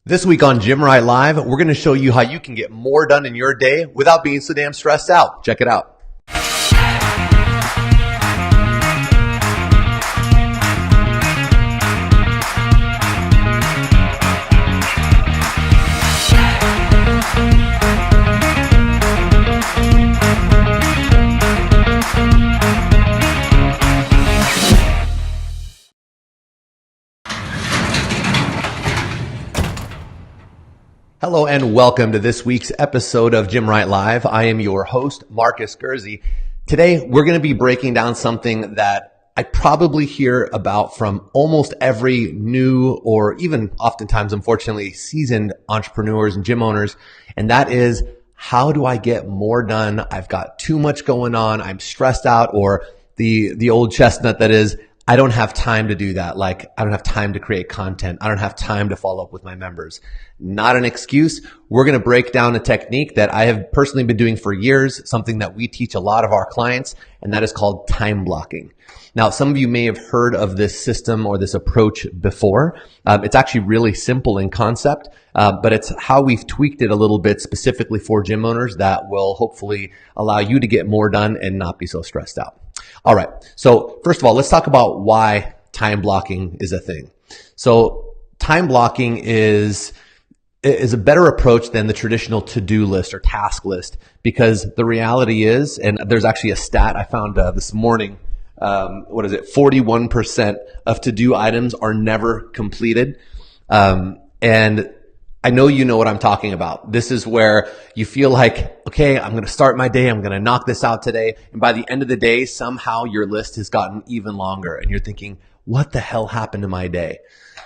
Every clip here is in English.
This week on Gymwright Live, we're going to show you how you can get more done in your day without being so damn stressed out. Check it out. Hello and welcome to this week's episode of Gymwright Live. I am your host, Markus Gerszi. Today, we're going to be breaking down something that I probably hear about from almost every new or even oftentimes, unfortunately, seasoned entrepreneurs and gym owners. And that is, how do I get more done? I've got too much going on. I'm stressed out, or the old chestnut that is, I don't have time to do that. Like, I don't have time to create content. I don't have time to follow up with my members. Not an excuse. We're going to break down a technique that I have personally been doing for years, something that we teach a lot of our clients, and that is called time blocking. Now, some of you may have heard of this system or this approach before. It's actually really simple in concept, but it's how we've tweaked it a little bit specifically for gym owners that will hopefully allow you to get more done and not be so stressed out. All right. So first of all, let's talk about why time blocking is a thing. So time blocking is a better approach than the traditional to-do list or task list, because the reality is, and there's actually a stat I found this morning, 41% of to-do items are never completed. And I know you know what I'm talking about. This is where you feel like, okay, I'm going to start my day. I'm going to knock this out today. And by the end of the day, somehow your list has gotten even longer and you're thinking, what the hell happened to my day?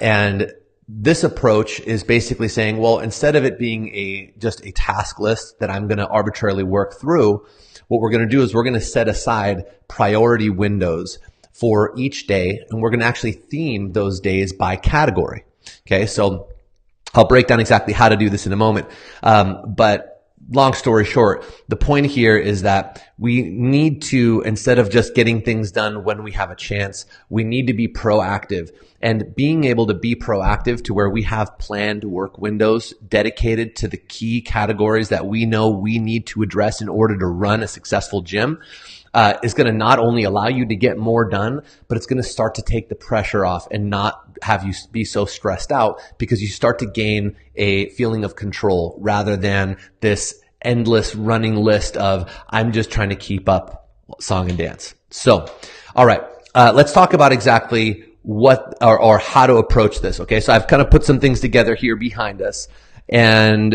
And this approach is basically saying, well, instead of it being just a task list that I'm going to arbitrarily work through, what we're going to do is we're going to set aside priority windows for each day, and we're going to actually theme those days by category. Okay, so I'll break down exactly how to do this in a moment. But long story short, the point here is that we need to, instead of just getting things done when we have a chance, we need to be proactive. And being able to be proactive to where we have planned work windows dedicated to the key categories that we know we need to address in order to run a successful gym is going to not only allow you to get more done, but it's going to start to take the pressure off and not have you be so stressed out, because you start to gain a feeling of control rather than this endless running list of, I'm just trying to keep up song and dance. So, all right, let's talk about exactly what or how to approach this. Okay, so I've kind of put some things together here behind us, and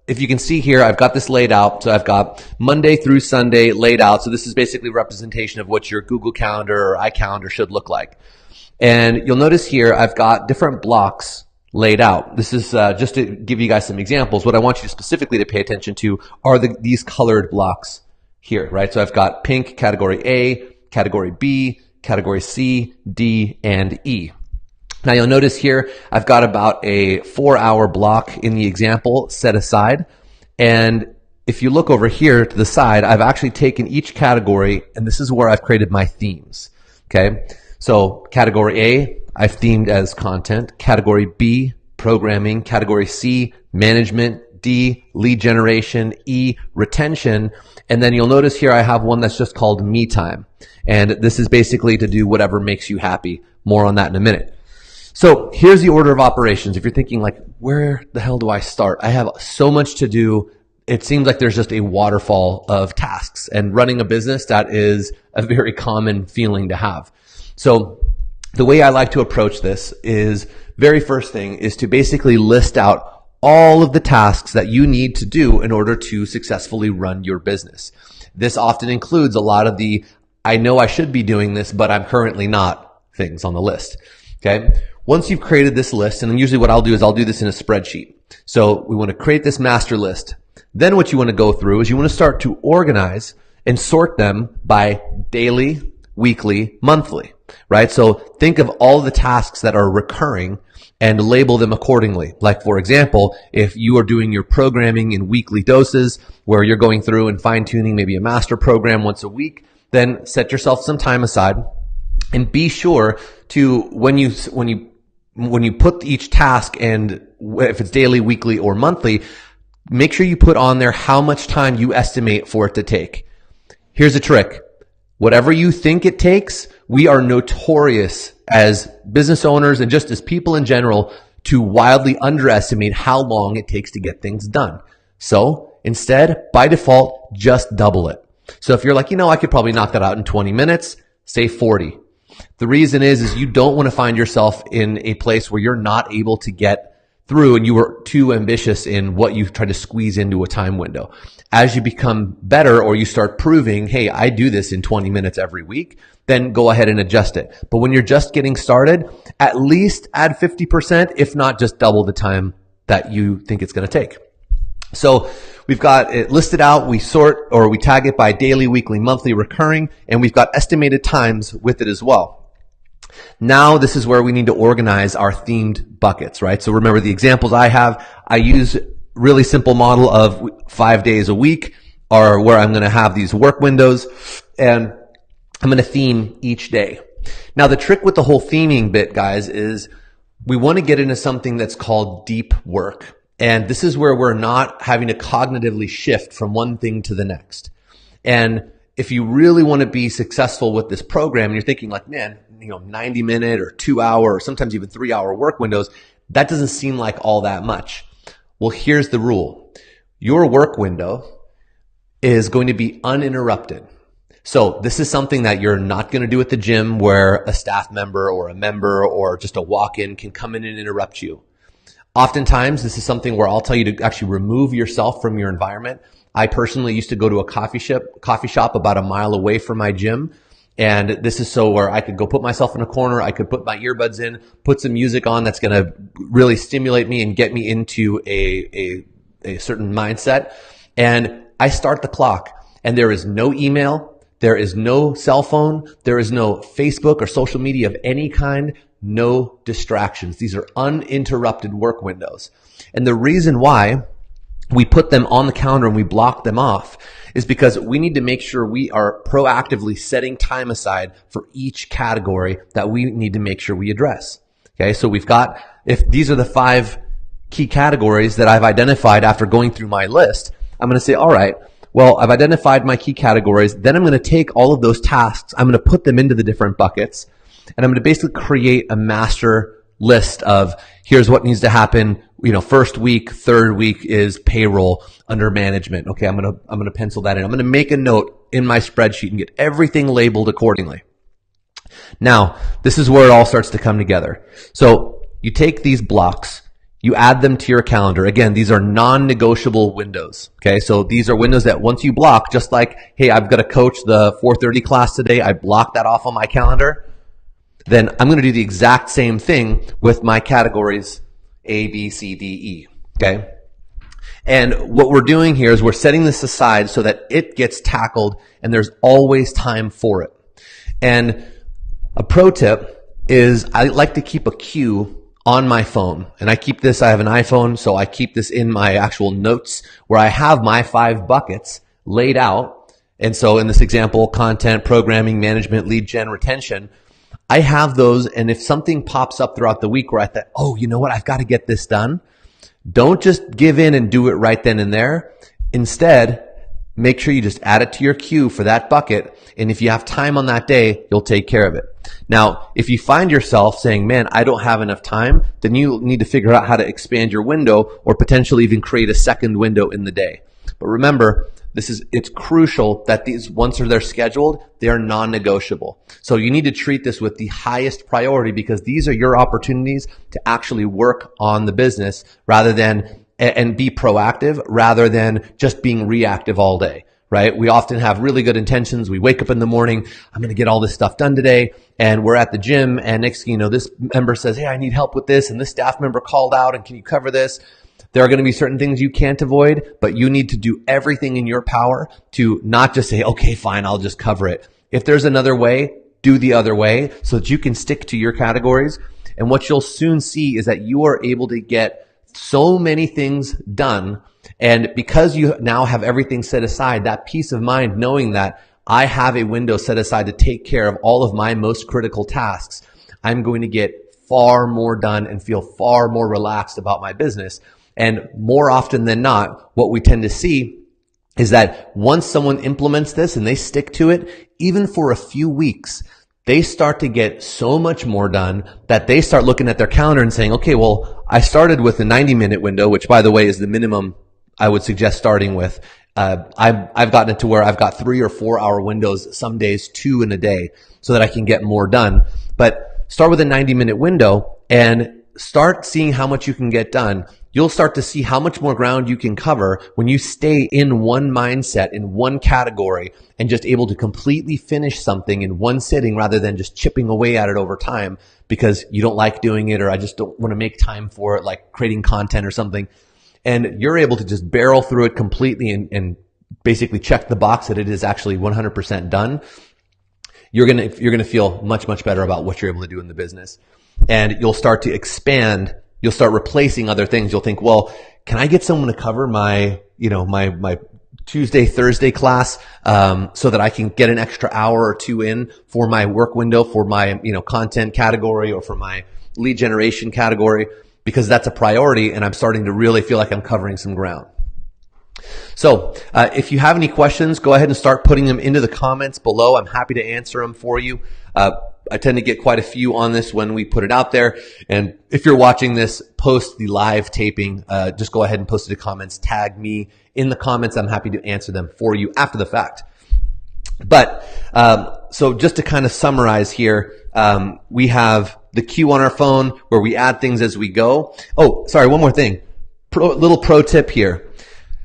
if you can see here, I've got this laid out. So I've got Monday through Sunday laid out. So this is basically representation of what your Google Calendar or iCalendar should look like. And you'll notice here, I've got different blocks laid out. This is just to give you guys some examples. What I want you specifically to pay attention to are these colored blocks here, right? So I've got pink, category A, category B, category C, D, and E. Now you'll notice here, I've got about a 4-hour block in the example set aside. And if you look over here to the side, I've actually taken each category, and this is where I've created my themes. Okay. So category A, I've themed as content. Category B, programming. Category C, management. D, lead generation. E, retention. And then you'll notice here I have one that's just called me time. And this is basically to do whatever makes you happy. More on that in a minute. So here's the order of operations. If you're thinking like, where the hell do I start? I have so much to do. It seems like there's just a waterfall of tasks, and running a business, that is a very common feeling to have. So the way I like to approach this is, very first thing is to basically list out all of the tasks that you need to do in order to successfully run your business. This often includes a lot of the, I know I should be doing this, but I'm currently not, things on the list. Okay. Once you've created this list, and usually what I'll do is I'll do this in a spreadsheet. So we want to create this master list. Then what you want to go through is you want to start to organize and sort them by daily, weekly, monthly, right? So think of all the tasks that are recurring and label them accordingly. Like, for example, if you are doing your programming in weekly doses where you're going through and fine-tuning maybe a master program once a week, then set yourself some time aside and be sure to, when you when you put each task, and if it's daily, weekly, or monthly, make sure you put on there how much time you estimate for it to take. Here's a trick. Whatever you think it takes, we are notorious as business owners and just as people in general to wildly underestimate how long it takes to get things done. So instead, by default, just double it. So if you're like, I could probably knock that out in 20 minutes, say 40. The reason is you don't want to find yourself in a place where you're not able to get through and you were too ambitious in what you try to squeeze into a time window. As you become better or you start proving, hey, I do this in 20 minutes every week, then go ahead and adjust it. But when you're just getting started, at least add 50%, if not just double the time that you think it's going to take. So we've got it listed out. We sort or we tag it by daily, weekly, monthly, recurring, and we've got estimated times with it as well. Now this is where we need to organize our themed buckets, right? So remember the examples I use really simple model of 5 days a week are where I'm going to have these work windows and I'm going to theme each day. Now the trick with the whole theming bit, guys, is we want to get into something that's called deep work. And this is where we're not having to cognitively shift from one thing to the next. And if you really want to be successful with this program and you're thinking like, man, 90-minute or 2-hour or sometimes even 3-hour work windows, that doesn't seem like all that much. Well, here's the rule. Your work window is going to be uninterrupted. So this is something that you're not going to do at the gym where a staff member or a member or just a walk-in can come in and interrupt you. Oftentimes, this is something where I'll tell you to actually remove yourself from your environment. I personally used to go to a coffee shop about a mile away from my gym. And this is so where I could go put myself in a corner. I could put my earbuds in, put some music on that's going to really stimulate me and get me into a certain mindset. And I start the clock and there is no email. There is no cell phone. There is no Facebook or social media of any kind. No distractions. These are uninterrupted work windows. And the reason why we put them on the calendar and we block them off is because we need to make sure we are proactively setting time aside for each category that we need to make sure we address. Okay, so we've got, if these are the 5 key categories that I've identified after going through my list, I'm going to say, all right, well, I've identified my key categories. Then I'm going to take all of those tasks, I'm going to put them into the different buckets, and I'm going to basically create a master list of here's what needs to happen. First week, third week is payroll under management. Okay, I'm going to pencil that in. I'm going to make a note in my spreadsheet and get everything labeled accordingly. Now, this is where it all starts to come together. So you take these blocks, you add them to your calendar. Again, these are non-negotiable windows. Okay, so these are windows that once you block, just like, hey, I've got to coach the 4:30 class today. I block that off on my calendar. Then I'm going to do the exact same thing with my categories A, B, C, D, E. Okay? And what we're doing here is we're setting this aside so that it gets tackled and there's always time for it. And a pro tip is I like to keep a queue on my phone. And I have an iPhone, so I keep this in my actual notes where I have my 5 buckets laid out. And so in this example, content, programming, management, lead gen, retention, I have those, and if something pops up throughout the week where I thought, oh, you know what, I've got to get this done, don't just give in and do it right then and there. Instead, make sure you just add it to your queue for that bucket, and if you have time on that day, you'll take care of it. Now, if you find yourself saying, man, I don't have enough time, then you need to figure out how to expand your window or potentially even create a second window in the day. But remember, it's crucial that these, once they're scheduled, they are non-negotiable. So you need to treat this with the highest priority because these are your opportunities to actually work on the business and be proactive rather than just being reactive all day, right? We often have really good intentions. We wake up in the morning, I'm going to get all this stuff done today. And we're at the gym and next thing you know, this member says, hey, I need help with this. And this staff member called out and can you cover this? There are going to be certain things you can't avoid, but you need to do everything in your power to not just say, okay, fine, I'll just cover it. If there's another way, do the other way so that you can stick to your categories. And what you'll soon see is that you are able to get so many things done. And because you now have everything set aside, that peace of mind knowing that I have a window set aside to take care of all of my most critical tasks, I'm going to get far more done and feel far more relaxed about my business. And more often than not, what we tend to see is that once someone implements this and they stick to it, even for a few weeks, they start to get so much more done that they start looking at their calendar and saying, okay, well, I started with a 90-minute window, which by the way is the minimum I would suggest starting with. I've gotten it to where I've got 3 or 4 hour windows, some days 2 in a day, so that I can get more done. But start with a 90-minute window and start seeing how much you can get done. You'll start to see how much more ground you can cover when you stay in one mindset, in one category, and just able to completely finish something in one sitting rather than just chipping away at it over time because you don't like doing it or I just don't want to make time for it, like creating content or something. And you're able to just barrel through it completely and basically check the box that it is actually 100% done. You're going to feel much, much better about what you're able to do in the business. And you'll start to expand. You'll start replacing other things. You'll think, well, can I get someone to cover my Tuesday, Thursday class, so that I can get an extra hour or 2 in for my work window, for my, content category or for my lead generation category, because that's a priority and I'm starting to really feel like I'm covering some ground. So, if you have any questions, go ahead and start putting them into the comments below. I'm happy to answer them for you. I tend to get quite a few on this when we put it out there. And if you're watching this post the live taping, just go ahead and post it in the comments. Tag me in the comments. I'm happy to answer them for you after the fact. But so just to kind of summarize here, we have the queue on our phone where we add things as we go. Oh, sorry, one more thing. Little pro tip here.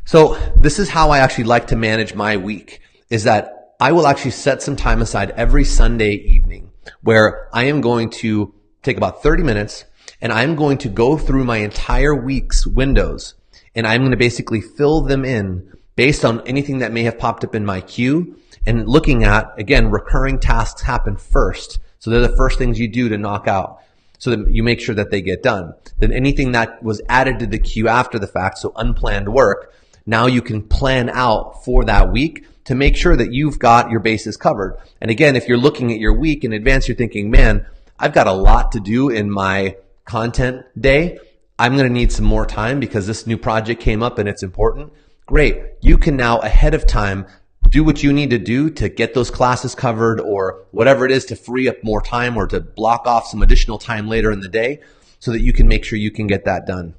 So this is how I actually like to manage my week, is that I will actually set some time aside every Sunday evening where I am going to take about 30 minutes and I'm going to go through my entire week's windows and I'm going to basically fill them in based on anything that may have popped up in my queue and looking at, again, recurring tasks happen first. So they're the first things you do to knock out so that you make sure that they get done. Then anything that was added to the queue after the fact, so unplanned work, now you can plan out for that week to make sure that you've got your bases covered. And again, if you're looking at your week in advance, you're thinking, man, I've got a lot to do in my content day. I'm going to need some more time because this new project came up and it's important. Great. You can now ahead of time do what you need to do to get those classes covered or whatever it is to free up more time or to block off some additional time later in the day so that you can make sure you can get that done.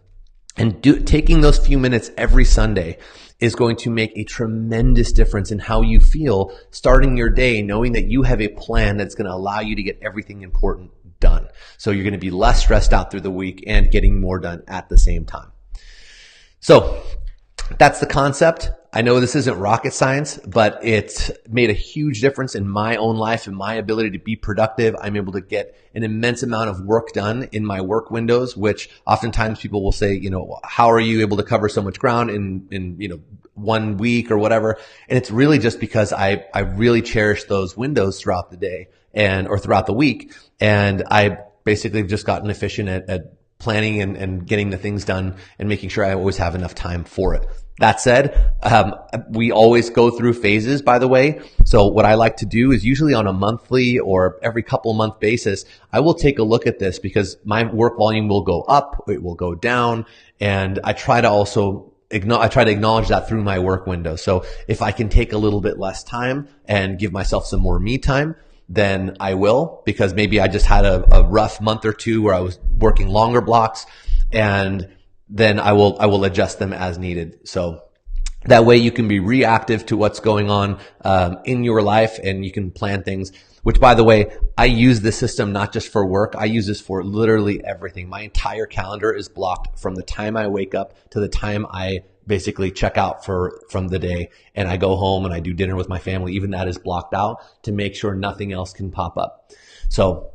And taking those few minutes every Sunday is going to make a tremendous difference in how you feel starting your day, knowing that you have a plan that's going to allow you to get everything important done. So you're going to be less stressed out through the week and getting more done at the same time. So that's the concept. I know this isn't rocket science, but it's made a huge difference in my own life and my ability to be productive. I'm able to get an immense amount of work done in my work windows, which oftentimes people will say, how are you able to cover so much ground in 1 week or whatever? And it's really just because I really cherish those windows throughout the day or throughout the week. And I basically just gotten efficient at planning and getting the things done and making sure I always have enough time for it. That said, we always go through phases, by the way. So what I like to do is usually on a monthly or every couple month basis, I will take a look at this because my work volume will go up, it will go down. And I try to acknowledge that through my work window. So if I can take a little bit less time and give myself some more me time, then I will, because maybe I just had a rough month or two where I was working longer blocks, and then I will adjust them as needed. So that way you can be reactive to what's going on in your life and you can plan things, which by the way, I use this system not just for work. I use this for literally everything. My entire calendar is blocked from the time I wake up to the time I basically check out from the day and I go home and I do dinner with my family. Even that is blocked out to make sure nothing else can pop up. So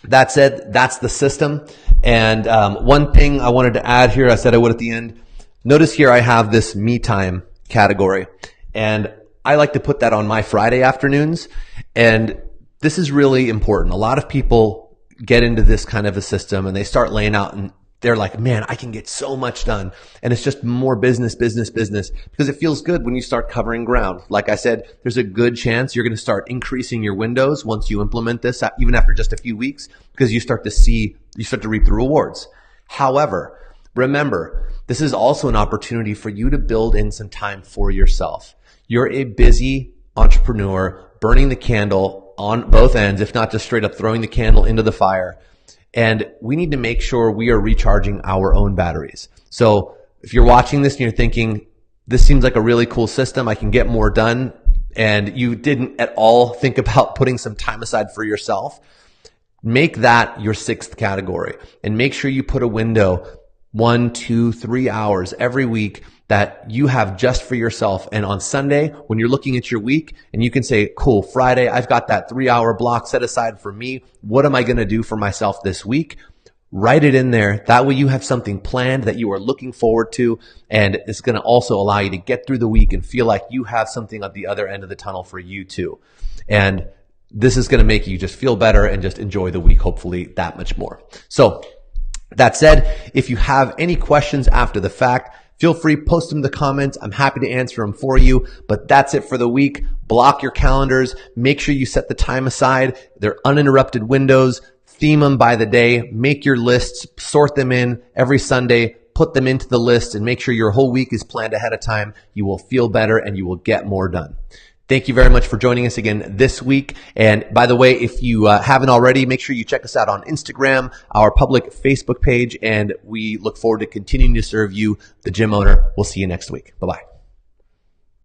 that said, that's the system. And one thing I wanted to add here, I said I would at the end. Notice here I have this me time category, and I like to put that on my Friday afternoons. And this is really important. A lot of people get into this kind of a system and they start laying out and they're like, man, I can get so much done. And it's just more business, because it feels good when you start covering ground. Like I said, there's a good chance you're going to start increasing your windows once you implement this, even after just a few weeks, because you start to see you start to reap the rewards. However, remember, this is also an opportunity for you to build in some time for yourself. You're a busy entrepreneur burning the candle on both ends, if not just straight up throwing the candle into the fire. And we need to make sure we are recharging our own batteries. So if you're watching this and you're thinking, this seems like a really cool system, I can get more done, and you didn't at all think about putting some time aside for yourself, make that your sixth category and make sure you put a window 1, 2, 3 hours every week that you have just for yourself. And on Sunday, when you're looking at your week and you can say, cool, Friday, I've got that 3-hour block set aside for me. What am I going to do for myself this week? Write it in there. That way you have something planned that you are looking forward to. And it's going to also allow you to get through the week and feel like you have something at the other end of the tunnel for you too. And this is going to make you just feel better and just enjoy the week, hopefully that much more. So that said, if you have any questions after the fact, feel free, post them in the comments. I'm happy to answer them for you. But that's it for the week. Block your calendars. Make sure you set the time aside. They're uninterrupted windows. Theme them by the day. Make your lists. Sort them in every Sunday. Put them into the list and make sure your whole week is planned ahead of time. You will feel better and you will get more done. Thank you very much for joining us again this week. And by the way, if you haven't already, make sure you check us out on Instagram, our public Facebook page, and we look forward to continuing to serve you, the gym owner. We'll see you next week. Bye-bye.